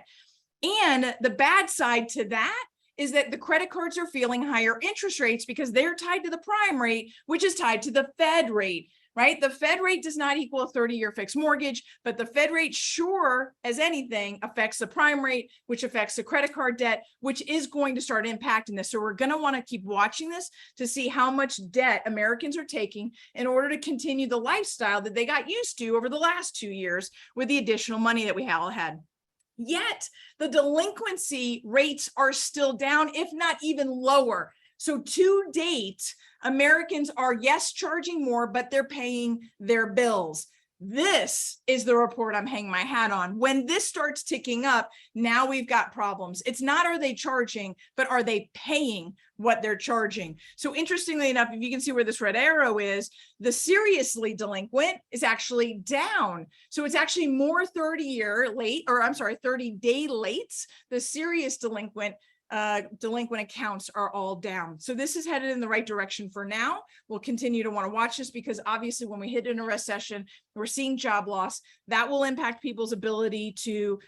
[SPEAKER 1] And the bad side to that is that the credit cards are feeling higher interest rates because they're tied to the prime rate, which is tied to the Fed rate. right? The Fed rate does not equal a 30-year fixed mortgage, but the Fed rate, sure as anything, affects the prime rate, which affects the credit card debt, which is going to start impacting this. So we're going to want to keep watching this to see how much debt Americans are taking in order to continue the lifestyle that they got used to over the last 2 years with the additional money that we all had. Yet the delinquency rates are still down, if not even lower. So to date, Americans are, yes, charging more, but they're paying their bills. This is the report I'm hanging my hat on. When this starts ticking up, now we've got problems. It's not are they charging, but are they paying what they're charging? So interestingly enough, if you can see where this red arrow is, the seriously delinquent is actually down. So it's actually more 30-day lates. The serious delinquent accounts are all down. So this is headed in the right direction for now. We'll continue to want to watch this because obviously when we hit in a recession, we're seeing job loss. That will impact people's ability to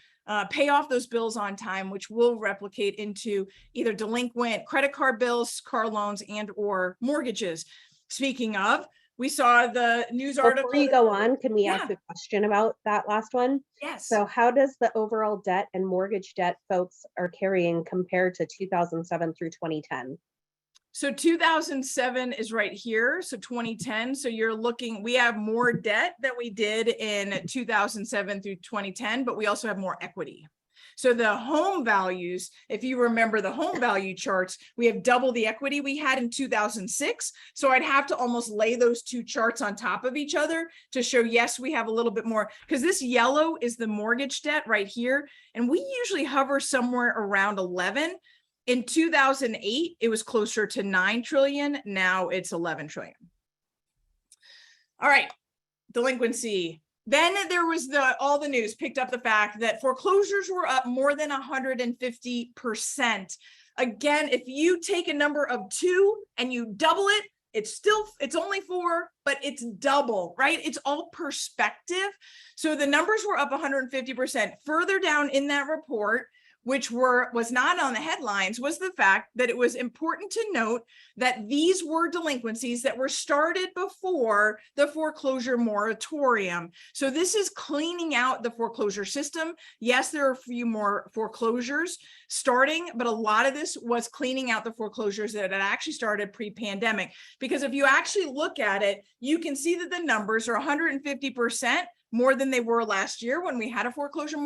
[SPEAKER 1] pay off those bills on time, which will replicate into either delinquent credit card bills, car loans, and or mortgages. Speaking of, we saw the news article.
[SPEAKER 2] Before you go on, can we
[SPEAKER 1] Yeah.
[SPEAKER 2] ask a question about that last one?
[SPEAKER 1] Yes.
[SPEAKER 2] So how does the overall debt and mortgage debt folks are carrying compared to 2007 through 2010?
[SPEAKER 1] So 2007 is right here. So 2010. So you're looking, we have more debt than we did in 2007 through 2010, but we also have more equity. So the home values, if you remember the home value charts, we have double the equity we had in 2006. So I'd have to almost lay those two charts on top of each other to show, yes, we have a little bit more, because this yellow is the mortgage debt right here. And we usually hover somewhere around 11. In 2008, it was closer to 9 trillion. Now it's 11 trillion. All right, delinquency. Then there was all the news picked up the fact that foreclosures were up more than 150%. Again, if you take a number of 2 and you double it, it's only 4, but it's double, right? It's all perspective. So the numbers were up 150%. Further down in that report, which was not on the headlines, was the fact that it was important to note that these were delinquencies that were started before the foreclosure moratorium. So this is cleaning out the foreclosure system. Yes, there are a few more foreclosures starting, but a lot of this was cleaning out the foreclosures that had actually started pre-pandemic. Because if you actually look at it, you can see that the numbers are 150% more than they were last year when we had a foreclosure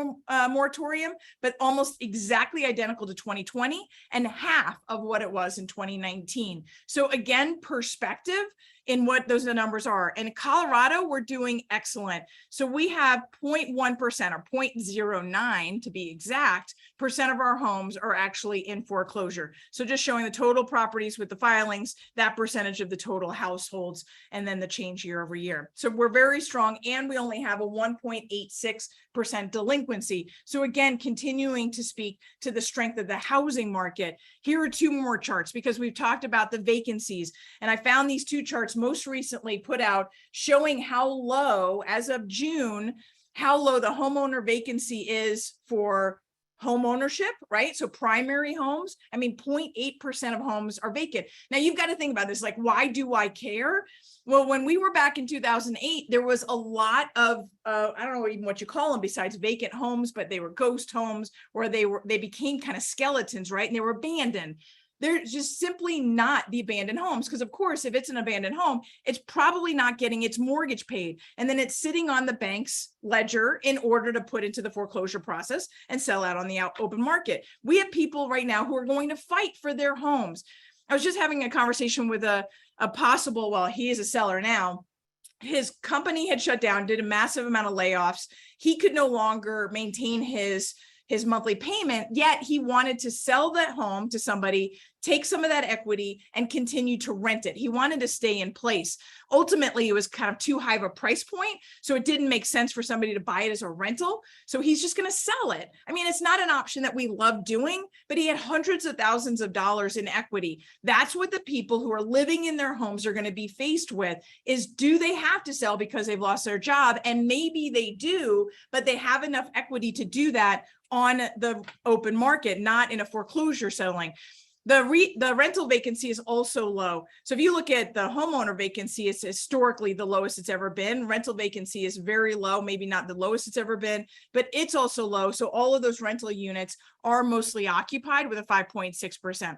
[SPEAKER 1] moratorium, but almost exactly identical to 2020 and half of what it was in 2019. So again, perspective in what those numbers are. And in Colorado, we're doing excellent. So we have 0.1% or 0.09 to be exact percent of our homes are actually in foreclosure. So just showing the total properties with the filings, that percentage of the total households, and then the change year over year. So we're very strong, and we only have a 1.86% delinquency. So again, continuing to speak to the strength of the housing market. Here are 2 more charts because we've talked about the vacancies, and I found these 2 charts most recently put out showing how low, as of June, how low the homeowner vacancy is for home ownership, right? So primary homes, 0.8% of homes are vacant. Now you've got to think about this, like, why do I care? Well, when we were back in 2008, there was a lot of, I don't know even what you call them besides vacant homes, but they were ghost homes, or they became kind of skeletons, right? And they were abandoned. They're just simply not the abandoned homes, because of course, if it's an abandoned home, it's probably not getting its mortgage paid. And then it's sitting on the bank's ledger in order to put into the foreclosure process and sell out on the open market. We have people right now who are going to fight for their homes. I was just having a conversation with a possible, well, he is a seller now. His company had shut down, did a massive amount of layoffs. He could no longer maintain his monthly payment, yet he wanted to sell that home to somebody, take some of that equity, and continue to rent it. He wanted to stay in place. Ultimately, it was kind of too high of a price point, so it didn't make sense for somebody to buy it as a rental. So he's just going to sell it. It's not an option that we love doing, but he had hundreds of thousands of dollars in equity. That's what the people who are living in their homes are going to be faced with, is do they have to sell because they've lost their job? And maybe they do, but they have enough equity to do that on the open market, not in a foreclosure selling. The rental vacancy is also low. So if you look at the homeowner vacancy, it's historically the lowest it's ever been. Rental vacancy is very low, maybe not the lowest it's ever been, but it's also low. So all of those rental units are mostly occupied with a 5.6%.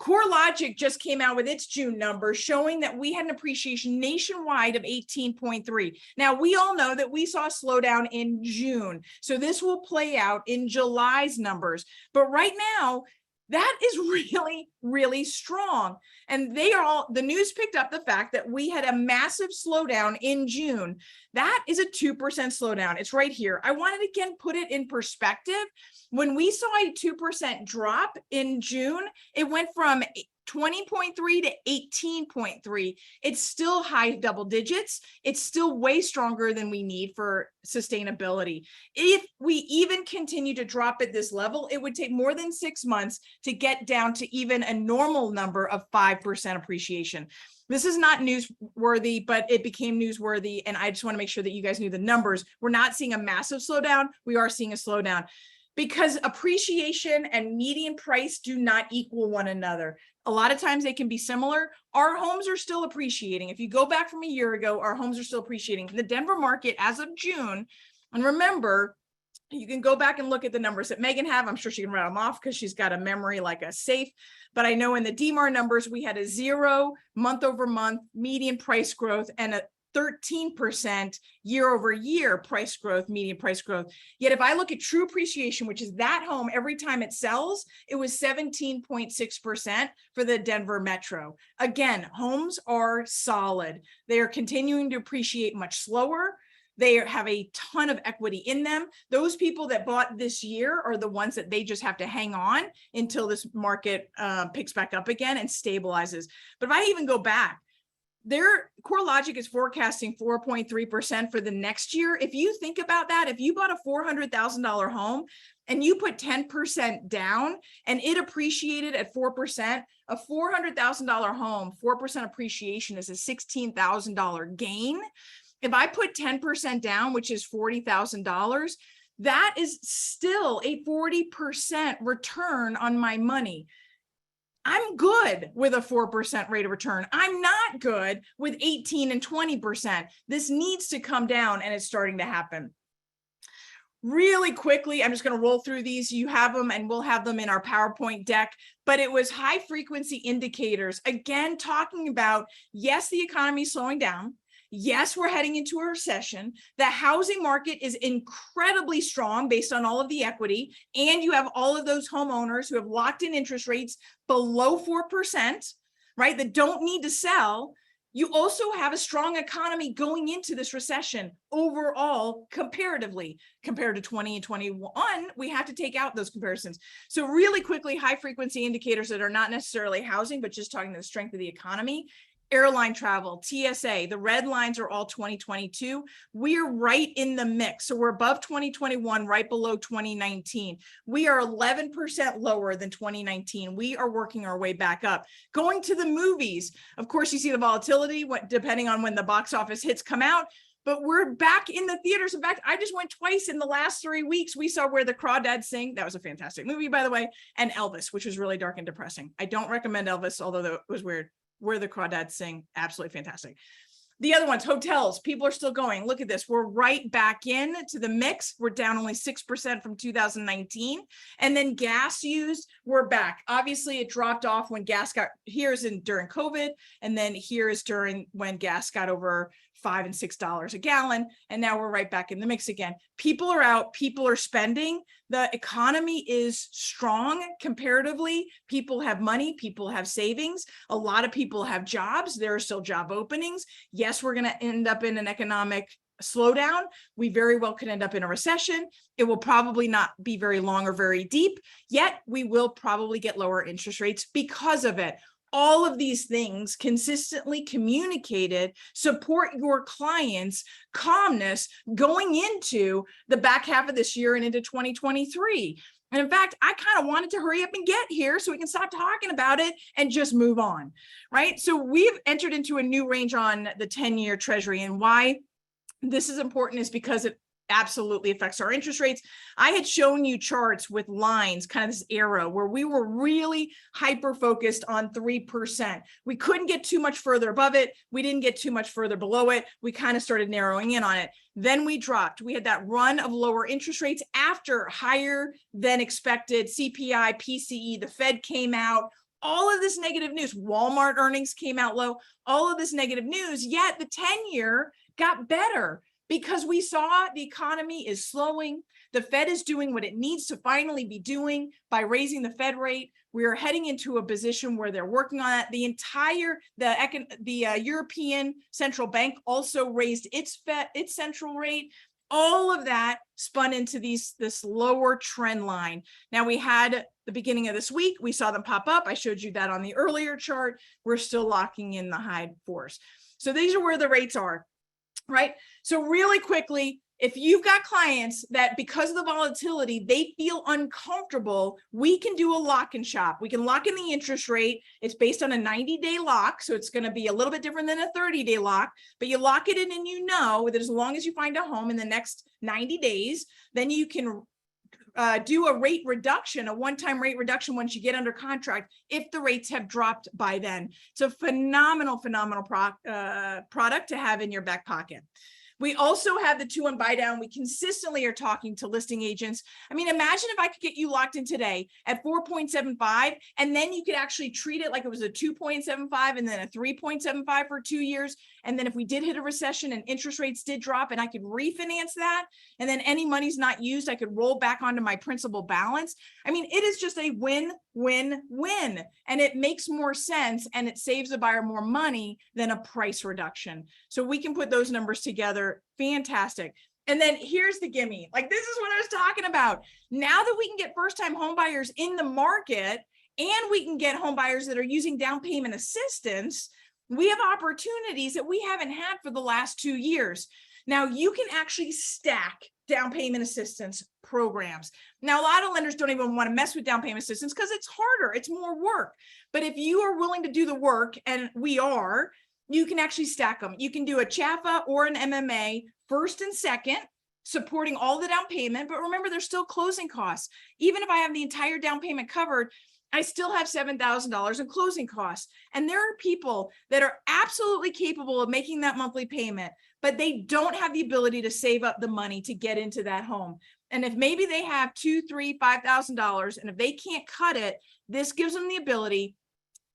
[SPEAKER 1] CoreLogic just came out with its June numbers showing that we had an appreciation nationwide of 18.3. Now, we all know that we saw a slowdown in June. So this will play out in July's numbers. But right now, that is really, really strong. And the news picked up the fact that we had a massive slowdown in June. That is a 2% slowdown. It's right here. I wanted to again put it in perspective. When we saw a 2% drop in June, it went from 20.3 to 18.3. It's still high double digits. It's still way stronger than we need for sustainability. If we even continue to drop at this level, it would take more than 6 months to get down to even a normal number of 5% appreciation. This is not newsworthy, but it became newsworthy. And I just want to make sure that you guys knew the numbers. We're not seeing a massive slowdown. We are seeing a slowdown because appreciation and median price do not equal one another. A lot of times they can be similar. Our homes are still appreciating. If you go back from a year ago, our homes are still appreciating. The Denver market as of June, and remember, you can go back and look at the numbers that Megan have. I'm sure she can write them off because she's got a memory like a safe. But I know in the DMAR numbers, we had a 0 month over month median price growth and a 13% year over year price growth, median price growth. Yet if I look at true appreciation, which is that home every time it sells, it was 17.6% for the Denver metro. Again, homes are solid. They are continuing to appreciate much slower. They have a ton of equity in them. Those people that bought this year are the ones that they just have to hang on until this market picks back up again and stabilizes. But if I even go back, their CoreLogic is forecasting 4.3% for the next year. If you think about that, if you bought a $400,000 home and you put 10% down and it appreciated at 4%, a $400,000 home, 4% appreciation is a $16,000 gain. If I put 10% down, which is $40,000, that is still a 40% return on my money. I'm good with a 4% rate of return. I'm not good with 18 and 20%. This needs to come down, and it's starting to happen. Really quickly, I'm just going to roll through these. You have them, and we'll have them in our PowerPoint deck. But it was high frequency indicators. Again, talking about, yes, the economy is slowing down. Yes, we're heading into a recession. The housing market is incredibly strong based on all of the equity. And you have all of those homeowners who have locked in interest rates below 4%, right, that don't need to sell. You also have a strong economy going into this recession overall, comparatively. Compared to 20 and 21, we have to take out those comparisons. So really quickly, high frequency indicators that are not necessarily housing, but just talking to the strength of the economy. Airline travel, TSA, the red lines are all 2022. We're right in the mix. So we're above 2021, right below 2019. We are 11% lower than 2019. We are working our way back up. Going to the movies, of course, you see the volatility depending on when the box office hits come out. But we're back in the theaters. In fact, I just went twice in the last 3 weeks. We saw Where the Crawdads Sing. That was a fantastic movie, by the way. And Elvis, which was really dark and depressing. I don't recommend Elvis, although it was weird. Where the Crawdads Sing, absolutely fantastic. The other ones, hotels, people are still going. Look at this. We're right back in to the mix. We're down only 6% from 2019. And then gas used, we're back. Obviously, it dropped off when gas got, here's during COVID, and then here is during when gas got over $5 and $6 a gallon. And now we're right back in the mix again. People are out, people are spending. The economy is strong comparatively. People have money, people have savings. A lot of people have jobs. There are still job openings. Yes, we're going to end up in an economic slowdown. We very well could end up in a recession. It will probably not be very long or very deep, yet we will probably get lower interest rates because of it. All of these things consistently communicated support your clients' calmness going into the back half of this year and into 2023. And in fact, I kind of wanted to hurry up and get here so we can stop talking about it and just move on, right? So we've entered into a new range on the 10-year Treasury, and why this is important is because absolutely affects our interest rates. I had shown you charts with lines, kind of this arrow, where we were really hyper focused on 3%. We couldn't get too much further above it. We didn't get too much further below it. We kind of started narrowing in on it. Then we dropped. We had that run of lower interest rates after higher than expected CPI, PCE. The Fed came out. All of this negative news. Walmart earnings came out low. All of this negative news, yet the 10-year got better, because we saw the economy is slowing. The Fed is doing what it needs to finally be doing by raising the Fed rate. We are heading into a position where they're working on that. The European Central Bank also raised its central rate. All of that spun into this lower trend line. Now, we had the beginning of this week, we saw them pop up. I showed you that on the earlier chart. We're still locking in the high fours. So these are where the rates are. Right? So really quickly, if you've got clients that because of the volatility, they feel uncomfortable, we can do a lock and shop. We can lock in the interest rate. It's based on a 90-day lock. So it's going to be a little bit different than a 30-day lock, but you lock it in and you know that as long as you find a home in the next 90 days, then you can do a rate reduction, a one-time rate reduction once you get under contract, if the rates have dropped by then. It's a phenomenal product to have in your back pocket. We also have the 2-1 buy down. We consistently are talking to listing agents. I mean, imagine if I could get you locked in today at 4.75, and then you could actually treat it like it was a 2.75 and then a 3.75 for 2 years. And then if we did hit a recession and interest rates did drop and I could refinance that, and then any money's not used, I could roll back onto my principal balance. I mean, it is just a win-win-win, and it makes more sense and it saves the buyer more money than a price reduction. So we can put those numbers together. Fantastic. And then here's the gimme. Like, this is what I was talking about. Now that we can get first-time home buyers in the market, and we can get home buyers that are using down payment assistance, we have opportunities that we haven't had for the last 2 years. Now, you can actually stack down payment assistance programs. Now, a lot of lenders don't even want to mess with down payment assistance because it's harder, it's more work. But if you are willing to do the work, and we are, you can actually stack them. You can do a CHFA or an MMA, first and second, supporting all the down payment. But remember, there's still closing costs. Even if I have the entire down payment covered, I still have $7,000 in closing costs. And there are people that are absolutely capable of making that monthly payment, but they don't have the ability to save up the money to get into that home. And if maybe they have $2,000, $3,000, $5,000, and if they can't cut it, this gives them the ability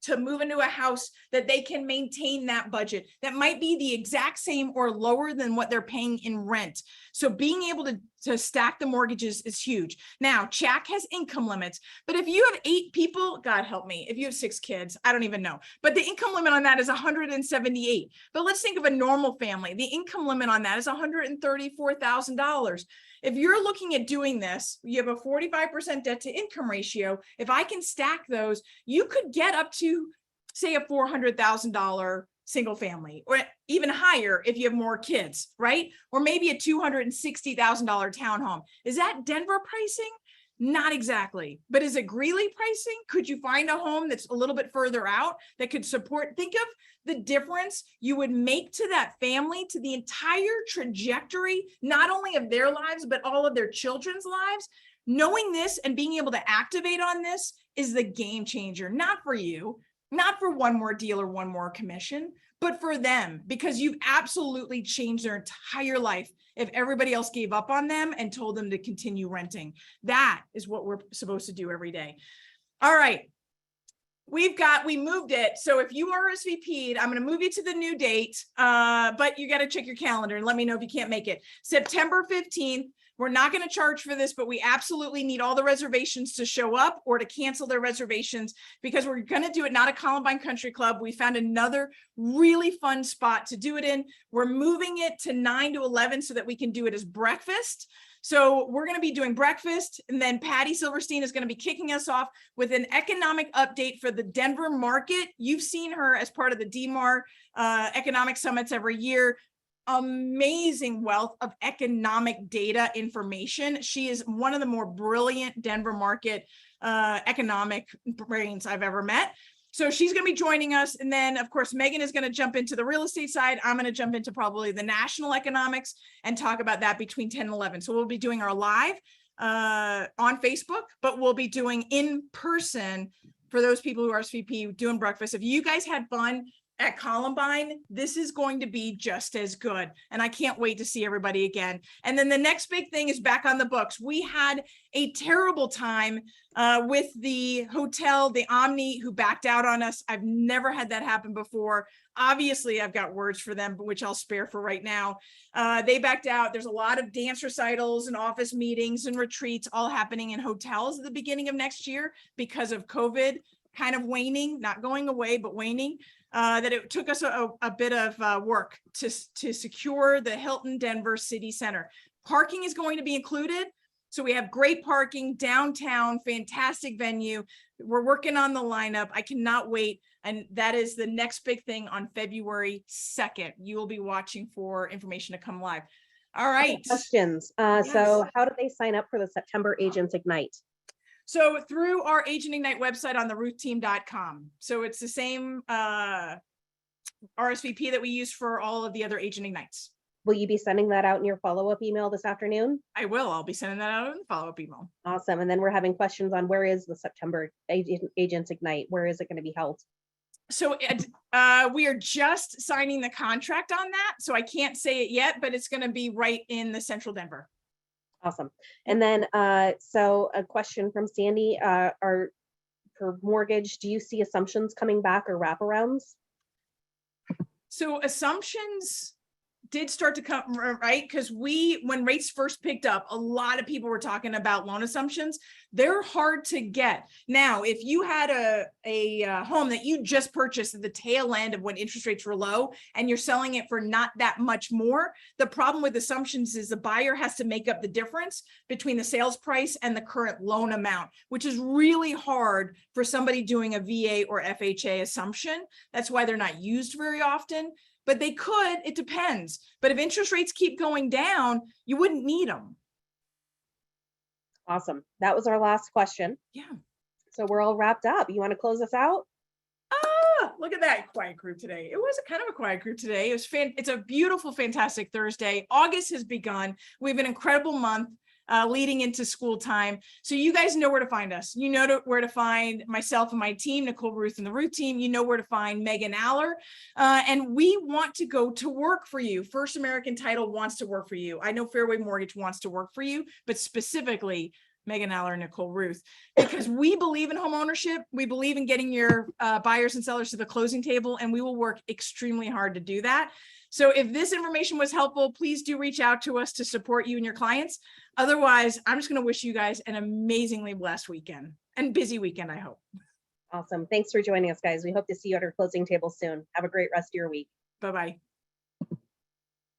[SPEAKER 1] to move into a house that they can maintain that budget that might be the exact same or lower than what they're paying in rent. So being able to stack the mortgages is huge. Now, CHAC has income limits, but if you have 8 people, God help me, if you have 6 kids, I don't even know, but the income limit on that is 178. But let's think of a normal family. The income limit on that is $134,000. If you're looking at doing this, you have a 45% debt to income ratio. If I can stack those, you could get up to, say, a $400,000 single family, or even higher if you have more kids, right? Or maybe a $260,000 townhome. Is that Denver pricing? Not exactly. But is it Greeley pricing? Could you find a home that's a little bit further out that could support? Think of the difference you would make to that family, to the entire trajectory, not only of their lives, but all of their children's lives. Knowing this and being able to activate on this is the game changer, not for you, not for one more deal or one more commission, but for them, because you've absolutely changed their entire life if everybody else gave up on them and told them to continue renting. That is what we're supposed to do every day. All right. We moved it. So if you RSVP'd, I'm going to move you to the new date, but you got to check your calendar and let me know if you can't make it. September 15th. We're not going to charge for this, but we absolutely need all the reservations to show up or to cancel their reservations, because we're going to do it not at Columbine Country Club. We found another really fun spot to do it in. We're moving it to 9 to 11 so that we can do it as breakfast. So we're going to be doing breakfast, and then Patty Silverstein is going to be kicking us off with an economic update for the Denver market. You've seen her as part of the DMAR economic summits every year. Amazing wealth of economic data information. She is one of the more brilliant Denver market economic brains I've ever met. So she's going to be joining us. And then of course, Megan is going to jump into the real estate side. I'm going to jump into probably the national economics and talk about that between 10 and 11. So we'll be doing our live on Facebook, but we'll be doing in person for those people who are RSVP doing breakfast. If you guys had fun at Columbine, this is going to be just as good. And I can't wait to see everybody again. And then the next big thing is back on the books. We had a terrible time with the hotel, the Omni, who backed out on us. I've never had that happen before. Obviously, I've got words for them, which I'll spare for right now. They backed out. There's a lot of dance recitals and office meetings and retreats all happening in hotels at the beginning of next year because of COVID kind of waning, not going away, but waning. That it took us a bit of work to secure the Hilton Denver City Center. Parking is going to be included. So we have great parking downtown, fantastic venue. We're working on the lineup. I cannot wait. And that is the next big thing on February 2nd. You will be watching for information to come live. All right.
[SPEAKER 2] Questions.
[SPEAKER 1] Yes.
[SPEAKER 2] So how do they sign up for the September Agents Ignite?
[SPEAKER 1] So through our Agent Ignite website on theruthteam.com. So it's the same RSVP that we use for all of the other Agent Ignites.
[SPEAKER 2] Will you be sending that out in your follow-up email this afternoon?
[SPEAKER 1] I will. I'll be sending that out in the follow-up email.
[SPEAKER 2] Awesome. And then we're having questions on where is the September Agents Ignite? Where is it going to be held?
[SPEAKER 1] So we are just signing the contract on that. So I can't say it yet, but it's going to be right in the central Denver.
[SPEAKER 2] Awesome. And then, so a question from Sandy, for mortgage, do you see assumptions coming back or wraparounds?
[SPEAKER 1] So assumptions did start to come, right? Because when rates first picked up, a lot of people were talking about loan assumptions. They're hard to get. Now, if you had a home that you just purchased at the tail end of when interest rates were low and you're selling it for not that much more, the problem with assumptions is the buyer has to make up the difference between the sales price and the current loan amount, which is really hard for somebody doing a VA or FHA assumption. That's why they're not used very often. But they could, it depends. But if interest rates keep going down, you wouldn't need them.
[SPEAKER 2] Awesome. That was our last question.
[SPEAKER 1] Yeah.
[SPEAKER 2] So we're all wrapped up. You want to close us out?
[SPEAKER 1] Ah, look at that quiet group today. It was a kind of a quiet group today. It's a beautiful, fantastic Thursday. August has begun. We have an incredible month leading into school time. So you guys know where to find us. You know where to find myself and my team, Nicole Ruth and the Ruth team. You know where to find Megan Aller. And we want to go to work for you. First American Title wants to work for you. I know Fairway Mortgage wants to work for you, but specifically Megan Aller and Nicole Ruth, because we believe in home ownership. We believe in getting your buyers and sellers to the closing table, and we will work extremely hard to do that. So if this information was helpful, please do reach out to us to support you and your clients. Otherwise, I'm just going to wish you guys an amazingly blessed weekend and busy weekend, I hope.
[SPEAKER 2] Awesome. Thanks for joining us, guys. We hope to see you at our closing table soon. Have a great rest of your week.
[SPEAKER 1] Bye-bye.